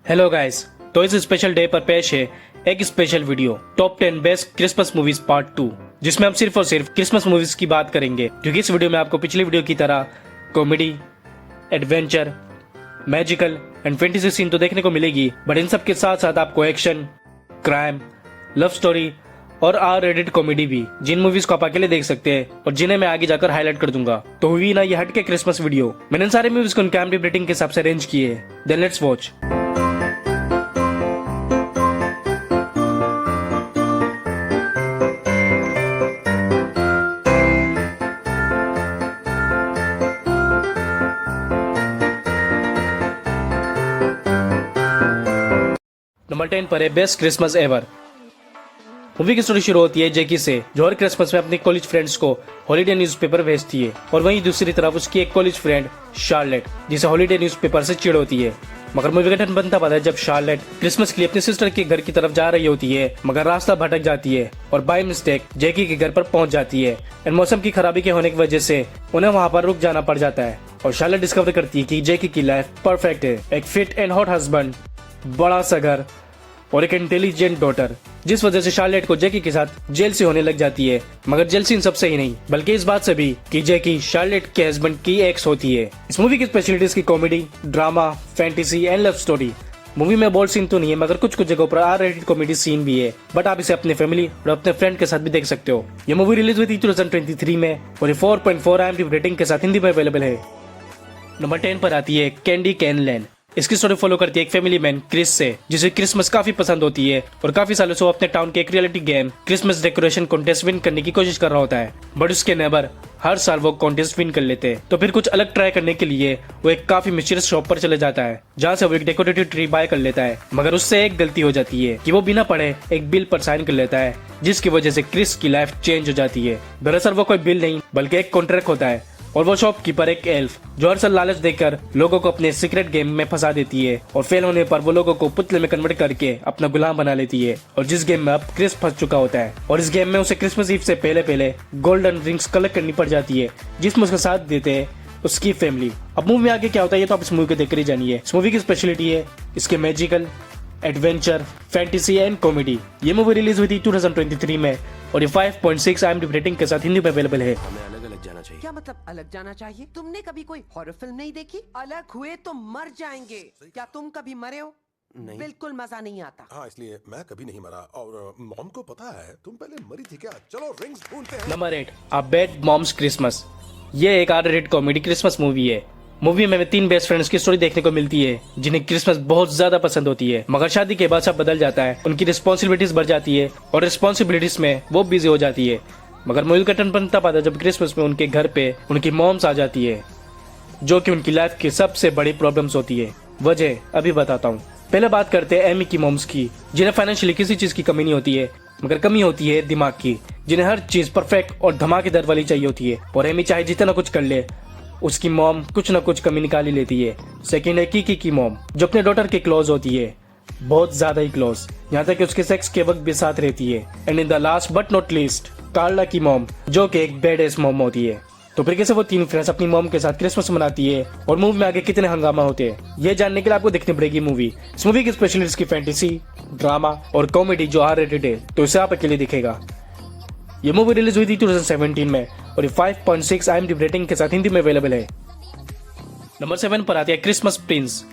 Hello guys, तो इस special day पर पेश है एक special video top 10 best Christmas movies part 2, जिसमें हम सिर्फ और सिर्फ क्रिसमस मूवीज की बात करेंगे। क्योंकि इस वीडियो में आपको पिछली वीडियो की तरह comedy, adventure, magical and fantasy scene तो देखने को मिलेगी, बट इन सब के साथ साथ आपको एक्शन, क्राइम, लव स्टोरी और आर रेटेड कॉमेडी भी, जिन मूवीज को आप अकेले देख सकते हैं और जिन्हें मैं आगे जाकर हाईलाइट कर दूंगा। तो हुई ना ये हटके क्रिसमस वीडियो। मैंने इन सारे मूवीज को उनके IMDb रेटिंग के हिसाब से अरेंज किए हैं। Then let's watch. नंबर 10 पर है बेस्ट क्रिसमस एवर। मूवी की स्टोरी शुरू होती है जैकी से, जो हर क्रिसमस में अपने कॉलेज फ्रेंड्स को हॉलीडे न्यूज़पेपर भेजती है, और वहीं दूसरी तरफ उसकी एक कॉलेज फ्रेंड शार्लेट, जिसे हॉलीडे न्यूज़पेपर से चिढ़ होती है। मगर मूवी का टर्न बनता पाता है जब शार्लेट क्रिसमस के लिए अपनी सिस्टर के घर की तरफ जा रही होती है, मगर रास्ता भटक जाती है और बाय मिस्टेक जैकी के घर पर पहुंच जाती है। एंड मौसम की खराबी के होने की वजह से उन्हें वहां पर रुक जाना पड़ जाता है, और शार्लेट डिस्कवर करती है कि जैकी की लाइफ परफेक्ट है, एक फिट एंड हॉट हस्बैंड, बड़ा सा घर और एक इंटेलिजेंट डॉटर, जिस वजह से शार्लेट को जैकी के साथ जेलसी होने लग जाती है। मगर जेलसी इन सबसे ही नहीं, बल्कि इस बात से भी कि जैकी शार्लेट के हस्बैंड की एक्स होती है। इस मूवी की स्पेशलिटीज की comedy, drama, fantasy and love story. Movie में बोल्ड सीन तो नहीं है, मगर कुछ कुछ जगहों पर आर रेटेड कॉमेडी सीन भी है, बट आप इसे अपने फैमिली और अपने फ्रेंड के साथ भी देख सकते हो। ये मूवी रिलीज हुई थी 2023 में और 4.4 IMDb रेटिंग के साथ हिंदी में अवेलेबल है। नंबर 10 पर आती है कैंडी कैन लैन। इसकी स्टोरी फॉलो करती है एक फैमिली मैन क्रिस से, जिसे क्रिसमस काफी पसंद होती है, और काफी सालों से वो अपने टाउन के एक reality game Christmas decoration contest win करने की कोशिश कर रहा होता है। बट उसके नेबर हर साल वो कॉन्टेस्ट विन कर लेते हैं, तो फिर कुछ अलग ट्राई करने के लिए वो एक काफी मिस्टीरियस शॉप पर चले जाता है, जहाँ से वो एक डेकोरेटिव ट्री बाय कर लेता है। मगर उससे एक गलती हो जाती है कि वो बिना पढ़े एक बिल पर साइन कर लेता है, जिसकी वजह से क्रिस की लाइफ चेंज हो जाती है। दरअसल वो कोई बिल नहीं बल्कि एक कॉन्ट्रैक्ट होता है, और वो शॉपकीपर एक एल्फ, जो हर साल लालच देकर लोगों को अपने सीक्रेट गेम में फंसा देती है, और फेल होने पर वो लोगों को पुतले में कन्वर्ट करके अपना गुलाम बना लेती है। और जिस गेम में अब क्रिस फंस चुका होता है, और इस गेम में उसे क्रिसमस ईव से पहले गोल्डन रिंग्स कलेक्ट करनी पड़ जाती है, जिसमें उसका साथ देते हैं उसकी फैमिली। अब मूवी में आगे क्या होता है ये तो आप इस मूवी को देखकर ही जानिए। इस मूवी की स्पेशलिटी है इसके magical, adventure, fantasy and comedy. ये मूवी रिलीज हुई थी 2023 में और ये 5.6 IMDb रेटिंग के साथ हिंदी में अवेलेबल है। जाना चाहिए। क्या मतलब अलग जाना चाहिए? तुमने कभी कोई हॉरर फिल्म नहीं देखी? अलग हुए तो मर जाएंगे। क्या तुम कभी मरे हो? नहीं। बिल्कुल मजा नहीं आता। हाँ, इसलिए मैं कभी नहीं मरा, और मॉम को पता है तुम पहले मरी थी क्या? चलो रिंग्स ढूंढते हैं। Number 8, a bad moms Christmas. ये एक R rated comedy Christmas movie है। मूवी में 3 बेस्ट फ्रेंड्स की स्टोरी देखने को मिलती है, जिन्हें क्रिसमस बहुत ज्यादा पसंद होती है, मगर शादी के बाद सब बदल जाता है। उनकी रिस्पॉन्सिबिलिटीज बढ़ जाती है और रिस्पॉन्सिबिलिटीज में वो बिजी हो जाती है। मगर मूवी का टर्न बनता पाता जब क्रिसमस में उनके घर पे उनकी मॉम्स आ जाती है, जो कि उनकी लाइफ की सबसे बड़ी प्रॉब्लम्स होती है। वजह अभी बताता हूँ। पहले बात करते हैं एमी की मॉम्स की, जिन्हें फाइनेंशियली किसी चीज की कमी नहीं होती है, मगर कमी होती है दिमाग की, जिन्हें हर चीज परफेक्ट और धमाकेदार वाली चाहिए होती है। और एमी चाहे जितना कुछ कर ले, उसकी मॉम कुछ न कुछ कमी निकाल ही लेती है। सेकेंड है कीकी की मॉम, जो अपने डॉटर के क्लोज होती है, बहुत ज्यादा ही क्लोज, यहाँ तक कि उसके सेक्स के वक्त भी साथ रहती है। And in the last but not least, Carla की मॉम, जो कि एक बेडेस मॉम होती है। तो फिर कैसे वो 3 फ्रेंड्स अपनी मॉम के साथ क्रिसमस मनाती है, और मूवी में आगे कितने हंगामा होते हैं, ये जानने के लिए आपको देखनी पड़ेगी मूवी। इस मूवी की स्पेशलिटीज की फैंटेसी, ड्रामा और कॉमेडी जो आर रेटेड है, तो इसे आप अकेले दिखेगा। ये मूवी रिलीज हुई थी 2017 में और ये 5.6 IMDb रेटिंग के साथ हिंदी में अवेलेबल है। नंबर 7 पर आती है क्रिसमस प्रिंस।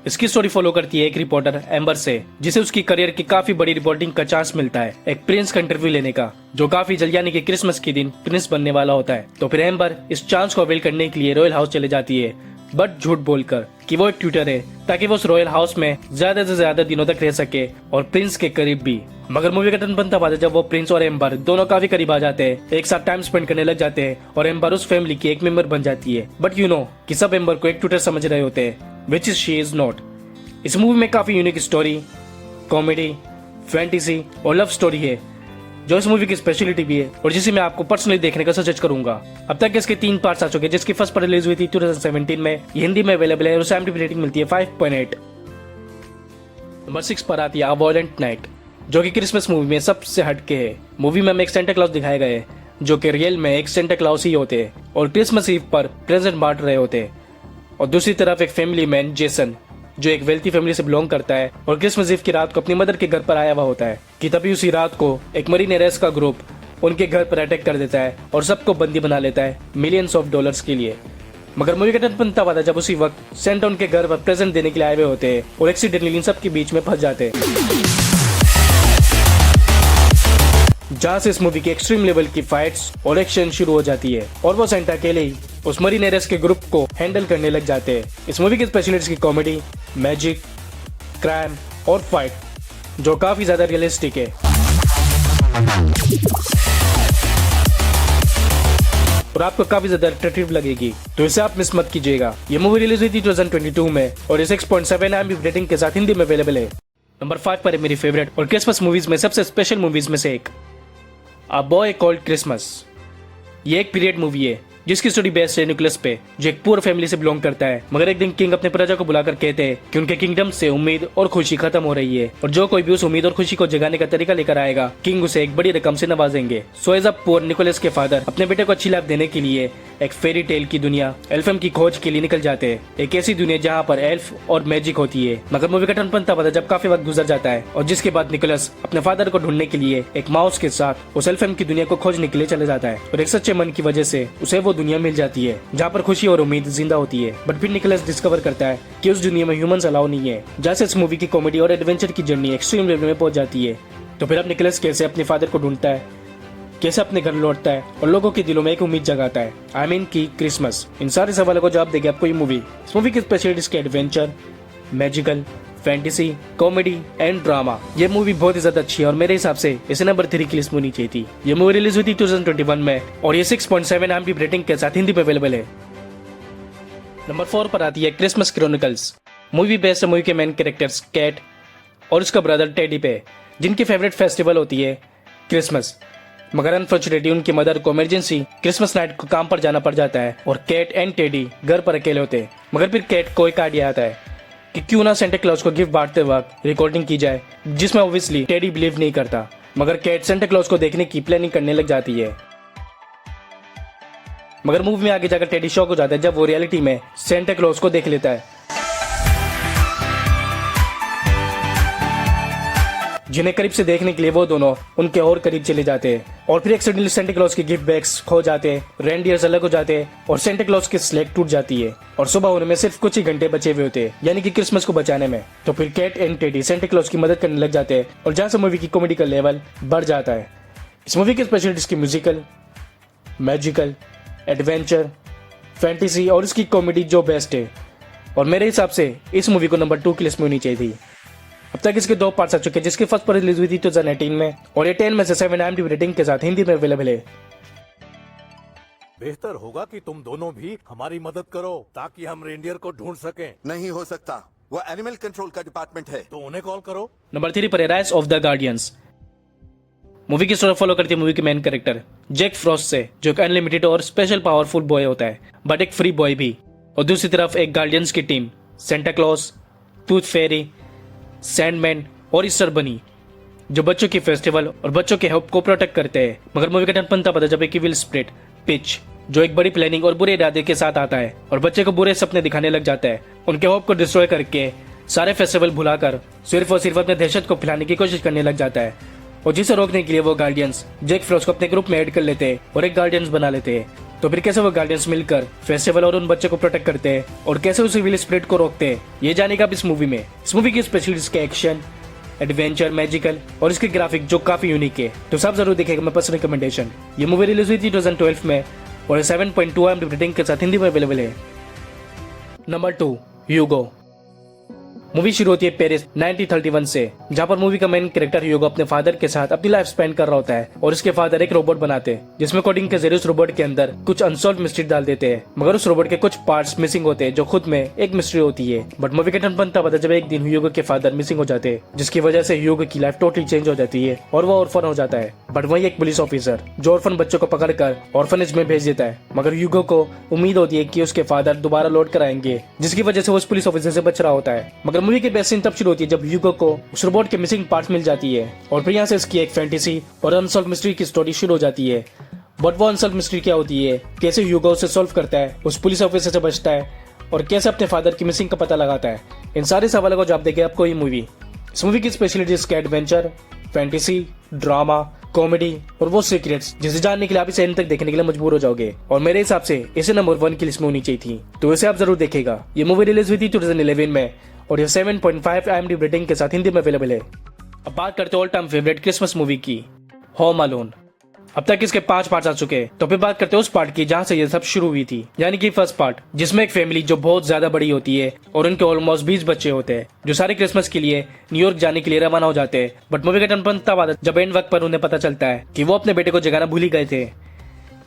इसकी स्टोरी फॉलो करती है एक रिपोर्टर एम्बर से, जिसे उसकी करियर की काफी बड़ी रिपोर्टिंग का चांस मिलता है, एक प्रिंस का इंटरव्यू लेने का, जो काफी जल्द यानी कि क्रिसमस के दिन प्रिंस बनने वाला होता है। तो फिर एम्बर इस चांस को अवेल करने के लिए रॉयल हाउस चले जाती है, बट झूठ बोलकर कि वो एक ट्यूटर है, ताकि वो उस रॉयल हाउस में ज्यादा से ज्यादा दिनों तक रह सके और प्रिंस के करीब भी। मगर मूवी का टर्न बनता पाता जब वो प्रिंस और एम्बर दोनों काफी करीब आ जाते हैं, एक साथ टाइम स्पेंड करने लग जाते हैं, और एम्बर उस फैमिली की एक मेंबर बन जाती है। बट यू नो कि सब एम्बर को एक ट्यूटर समझ रहे होते हैं, which is she is not. इस मूवी में काफी यूनिक स्टोरी, कॉमेडी, फैंटेसी और लव स्टोरी है, जो इस मूवी की स्पेशलिटी भी है, और जिसे मैं आपको पर्सनली देखने का सजेस्ट करूंगा। अब तक इसके 3 पार्ट्स आ चुके हैं, जिसकी फर्स्ट पार्ट रिलीज हुई थी 2017 में, ये हिंदी में अवेलेबल है और उसे IMDb रेटिंग मिलती है 5.8। नंबर 6 पर आती है अ वायलेंट नाइट, जो कि क्रिसमस मूवी में सबसे हटके है। मूवी में हमें एक सेंटा क्लॉज दिखाए गए हैं, जो कि रियल में एक सेंटा क्लॉज ही होते हैं और क्रिसमस ईव पर प्रेजेंट बांट रहे होते हैं। और दूसरी तरफ एक फैमिली मैन जेसन, जो एक वेल्थी फैमिली से बिलोंग करता है और क्रिसमस ईव की रात को अपनी मदर के घर पर आया हुआ होता है कि तभी उसी रात को एक मरीन एरेस का ग्रुप उनके घर पर अटैक कर देता है और सबको बंदी बना लेता है मिलियंस ऑफ डॉलर्स के लिए। मगर मूवी का टर्न बनता हुआ था जब उसी वक्त सेंटा उनके घर पर प्रेजेंट देने के लिए आए हुए होते हैं और एक्सीडेंटली इन सब के बीच में फंस जाते हैं, जहाँ से इस मूवी की एक्सट्रीम लेवल की फाइट्स और एक्शन शुरू हो जाती है और वो सेंटा अकेले ही उस मरीन एरेस के ग्रुप को हैंडल करने लग जाते हैं। इस मूवी की स्पेशलिस्ट की कॉमेडी, मैजिक, क्राइम और फाइट जो काफी ज्यादा रियलिस्टिक है और आपको काफी ज्यादा अट्रैक्टिव लगेगी, तो इसे आप मिस मत कीजिएगा। ये मूवी रिलीज हुई थी 2022 में और ये 6.7 IMDb रेटिंग के साथ हिंदी में अवेलेबल है। नंबर 5 पर है मेरी फेवरेट और क्रिसमस मूवीज में सबसे स्पेशल मूवीज में से एक, अ बॉय कॉल्ड क्रिसमस। ये एक पीरियड मूवी है जिसकी स्टोरी बेस्ड है निकोलस पे, जो एक पुअर फैमिली से बिलोंग करता है। मगर एक दिन किंग अपने प्रजा को बुलाकर कहते हैं कि उनके किंगडम से उम्मीद और खुशी खत्म हो रही है और जो कोई भी उस उम्मीद और खुशी को जगाने का तरीका लेकर आएगा, किंग उसे एक बड़ी रकम से नवाजेंगे। So as a poor Nicholas के फादर अपने बेटे को अच्छी लाइफ देने के लिए एक फेरी टेल की दुनिया एल्फम की खोज के लिए निकल जाते हैं, एक ऐसी दुनिया जहाँ पर एल्फ और मैजिक होती है। मगर मूवी का टर्न बनता पता जब काफी वक्त गुजर जाता है और जिसके बाद निकोलस अपने फादर को ढूंढने के लिए एक माउस के साथ उस एल्फम की दुनिया को खोजने के लिए चले जाता है और एक सच्चे मन की वजह से उसे वो दुनिया मिल जाती है जहाँ पर खुशी और उम्मीद जिंदा होती है। बट फिर निकोलस डिस्कवर करता है कि उस दुनिया में ह्यूमंस अलाउ नहीं है, जहाँ से इस मूवी की कॉमेडी और एडवेंचर की जर्नी एक्सट्रीम लेवल में पहुंच जाती है। तो फिर अब निकोलस कैसे अपने फादर को ढूंढता है, कैसे अपने घर लौटता है और लोगों के दिलों में एक उम्मीद जगाता है, आई मीन की क्रिसमस। इन सारे सवालों को जवाब देगी आपको ये मूवी। इस मूवी की speciality adventure, magical, fantasy, comedy and drama. ये मूवी बहुत ही ज्यादा अच्छी है और मेरे हिसाब से इसे नंबर 3 की लिस्ट में होनी चाहिए थी। ये मूवी रिलीज हुई थी 2021 में और ये 6.7 IMDb रेटिंग के साथ हिंदी पे अवेलेबल है। नंबर 4 पर आती है क्रिसमस क्रॉनिकल्स। मूवी बेस्ड है मूवी के मेन कैरेक्टर्स कैट और उसका ब्रदर टेडी पे, जिनकी फेवरेट फेस्टिवल होती है क्रिसमस। मगर अनफॉर्चुनेटली उनकी मदर को इमरजेंसी क्रिसमस नाइट को काम पर जाना पड़ जाता है और कैट एंड टेडी घर पर अकेले होते हैं। मगर फिर कैट को एक आइडिया आता है कि क्यों ना सेंटा क्लॉज को गिफ्ट बांटते वक्त रिकॉर्डिंग की जाए, जिसमें ऑब्वियसली टेडी बिलीव नहीं करता। मगर कैट सेंटा क्लॉज को देखने की प्लानिंग करने लग जाती है। मगर मूवी में आगे जाकर टेडी शॉक हो जाता है जब वो रियलिटी में सेंटा क्लॉज को देख लेता है, जिन्हें करीब से देखने के लिए वो दोनों उनके और करीब चले जाते हैं। और फिर एक्सीडेंटली सेंटा क्लॉज के गिफ्ट बैग्स खो जाते हैं, रेनडियर्स अलग हो जाते हैं और सेंटा क्लॉज की स्लेट टूट जाती है और सुबह होने में सिर्फ कुछ ही घंटे बचे हुए होते हैं, यानी कि क्रिसमस को बचाने में। तो फिर Kate and Teddy Santa Claus की मदद करने लग जाते हैं और जहाँ से मूवी की कॉमेडी का लेवल बढ़ जाता है। इस मूवी की स्पेशलिटीज की म्यूजिकल, मैजिकल, एडवेंचर, फैंटेसी और इसकी कॉमेडी जो बेस्ट है और मेरे हिसाब से इस मूवी को नंबर 2 की लिस्ट में होनी चाहिए थी। अब तक इसके 2 पार्ट्स आ चुके हैं, जिसकी फर्स्ट पार्ट रिलीज हुई थी 2018 में और ये 10 में से 7 IMDb रेटिंग के साथ हिंदी में अवेलेबल है। बेहतर होगा कि तुम दोनों भी हमारी मदद करो ताकि हम रेंडियर को ढूंढ सकें। नहीं हो सकता, वो एनिमल कंट्रोल का डिपार्टमेंट है। तो उन्हें कॉल करो। नंबर 3 पर है rise of the guardians. Movie की स्टोरी फॉलो करती है मूवी के मेन कैरेक्टर जैक फ्रॉस्ट से, जो एक अनलिमिटेड और स्पेशल पावरफुल बॉय होता है, बट एक फ्री बॉय भी। और दूसरी तरफ एक गार्डियंस की टीम सेंटा क्लॉज, टूथ फेरी, सैंडमैन और ईस्टर बनी, जो बच्चों की फेस्टिवल और बच्चों के होप को प्रोटेक्ट करते हैं। मगर मूवी का टर्न बनता पता जब एक इविल स्पिरिट पिच, जो एक बड़ी प्लानिंग और बुरे इरादे के साथ आता है और बच्चे को बुरे सपने दिखाने लग जाता है, उनके होप को डिस्ट्रॉय करके सारे फेस्टिवल भुलाकर सिर्फ और सिर्फ अपने दहशत को फैलाने की कोशिश करने लग जाता है। और जिसे रोकने के लिए वो गार्डियंस जैक फ्रॉस्ट को अपने ग्रुप में ऐड कर लेते हैं और एक गार्डियंस बना लेते हैं। तो फिर कैसे वो गार्डियंस मिलकर फेस्टिवल और उन बच्चों को प्रोटेक्ट करते हैं और कैसे उस इविल स्पिरिट को रोकते हैं, ये जानेगा इस मूवी में। इस मूवी की स्पेशलिटीज के एक्शन, एडवेंचर, मैजिकल और इसके ग्राफिक जो काफी यूनिक है, तो सब जरूर देखेगा मैं पर्सनल रिकमेंडेशन। ये मूवी रिलीज हुई थी 2012 में और 7.2 IMDb रेटिंग के साथ हिंदी में अवेलेबल है। नंबर 2 ह्यूगो। मूवी शुरू होती है पेरिस 1931 से, जहाँ पर मूवी का मेन कैरेक्टर ह्यूगो अपने फादर के साथ अपनी लाइफ स्पेंड कर रहा होता है और उसके फादर एक रोबोट बनाते हैं, जिसमें कोडिंग के जरिए उस रोबोट के अंदर कुछ अनसॉल्व मिस्ट्री डाल देते हैं। मगर उस रोबोट के कुछ पार्ट्स मिसिंग होते हैं, जो खुद में एक मिस्ट्री होती है। बट मूवी का टर्न बनता पता जब एक दिन ह्यूगो के फादर मिसिंग हो जाते हैं, जिसकी वजह से ह्यूगो की लाइफ टोटली चेंज हो जाती है और वो ऑर्फन हो जाता है। बट वही एक पुलिस ऑफिसर जो ऑर्फन बच्चों को पकड़कर ऑर्फनेज में भेज देता है। मगर ह्यूगो को उम्मीद होती है कि उसके फादर दोबारा लौट कर आएंगे, जिसकी वजह से वो उस पुलिस ऑफिसर से बच रहा होता है। मगर मूवी के बेस्ट सीन तब शुरू होती है जब ह्यूगो को उस रोबोट के मिसिंग पार्ट्स मिल जाती है और फिर यहाँ से इसकी एक फैंटेसी और अनसॉल्व मिस्ट्री की स्टोरी शुरू हो जाती है। बट वो अनसॉल्व मिस्ट्री क्या होती है, कैसे ह्यूगो उसे सॉल्व करता है, उस पुलिस ऑफिसर से बचता है और कैसे अपने फादर की मिसिंग का पता लगाता है, इन सारे सवालों को जवाब देगी आपको ये मूवी। इस मूवी की स्पेशलिटी इसके एडवेंचर, फैंटेसी, ड्रामा, कॉमेडी और वो सीक्रेट्स जिसे जानने के लिए आप इसे एंड तक देखने के लिए मजबूर हो जाओगे। और मेरे हिसाब से इसे नंबर 1 की लिस्ट में होनी चाहिए थी, तो इसे आप जरूर देखेगा। ये मूवी रिलीज हुई थी 2011 में और ये 7.5 IMDb रेटिंग के साथ हिंदी में अवेलेबल है। अब बात करते हैं all time favourite Christmas movie की, होम अलोन। अब तक इसके 5 पार्ट आ चुके हैं, तो फिर बात करते हैं उस पार्ट की जहां से ये सब शुरू हुई थी, यानी कि फर्स्ट पार्ट, जिसमें एक फैमिली जो बहुत ज्यादा बड़ी होती है और उनके ऑलमोस्ट 20 बच्चे होते हैं, जो सारे क्रिसमस के लिए न्यूयॉर्क जाने के लिए रवाना हो जाते हैं। बट मूवी का टर्न तब आता है जब एंड वक्त पर उन्हें पता चलता है कि वो अपने बेटे को जगाना भूल ही गए थे।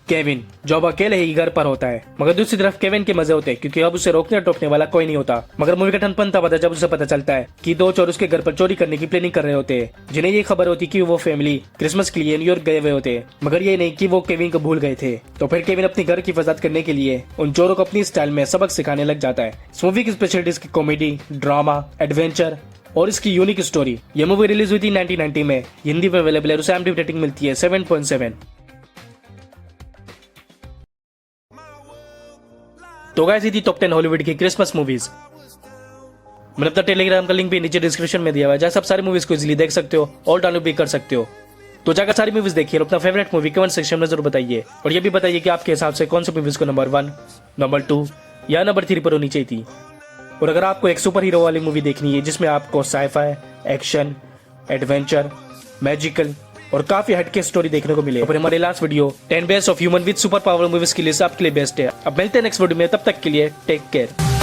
केविन जो अब अकेले ही घर पर होता है, मगर दूसरी तरफ केविन के मजे होते हैं क्योंकि अब उसे रोकने टोकने वाला कोई नहीं होता। मगर मूवी का टर्न तब आता है जब उसे पता चलता है कि 2 चोर उसके घर पर चोरी करने की प्लानिंग कर रहे होते हैं, जिन्हें ये खबर होती कि वो फैमिली क्रिसमस के लिए न्यूयॉर्क गए हुए होते, मगर ये नहीं कि वो केविन को भूल गए थे। तो फिर केविन अपने घर की हिफाजत करने के लिए उन चोरों को अपनी स्टाइल में सबक सिखाने लग जाता है। इस मूवी की स्पेशलिटीज की कॉमेडी, ड्रामा, एडवेंचर और इसकी यूनिक स्टोरी। ये मूवी रिलीज हुई थी 1990 में, हिंदी में अवेलेबल है, उसे IMDb रेटिंग मिलती है 7.7। तो गाइस, ये थी टॉप 10 हॉलीवुड की क्रिसमस मूवीज। मैंने अपना टेलीग्राम का लिंक भी नीचे डिस्क्रिप्शन में दिया हुआ है, जहाँ सब सारी मूवीज को इजीली देख सकते हो और डाउनलोड भी कर सकते हो। तो जाकर सारी मूवीज देखिए और अपना फेवरेट मूवी कमेंट सेक्शन में जरूर बताइए। और ये भी बताइए कि आपके हिसाब से कौन सी मूवीज को नंबर 1, नंबर 2 या नंबर 3 पर होनी चाहिए थी। और अगर आपको एक सुपर हीरो वाली मूवी देखनी है जिसमें आपको साइफाई, एक्शन, एडवेंचर, मैजिकल और काफी हटके स्टोरी देखने को मिले, तो फिर हमारे last video 10 best of human with super power movies की लिस्ट आपके लिए बेस्ट है। अब मिलते हैं नेक्स्ट वीडियो में, तब तक के लिए टेक केयर।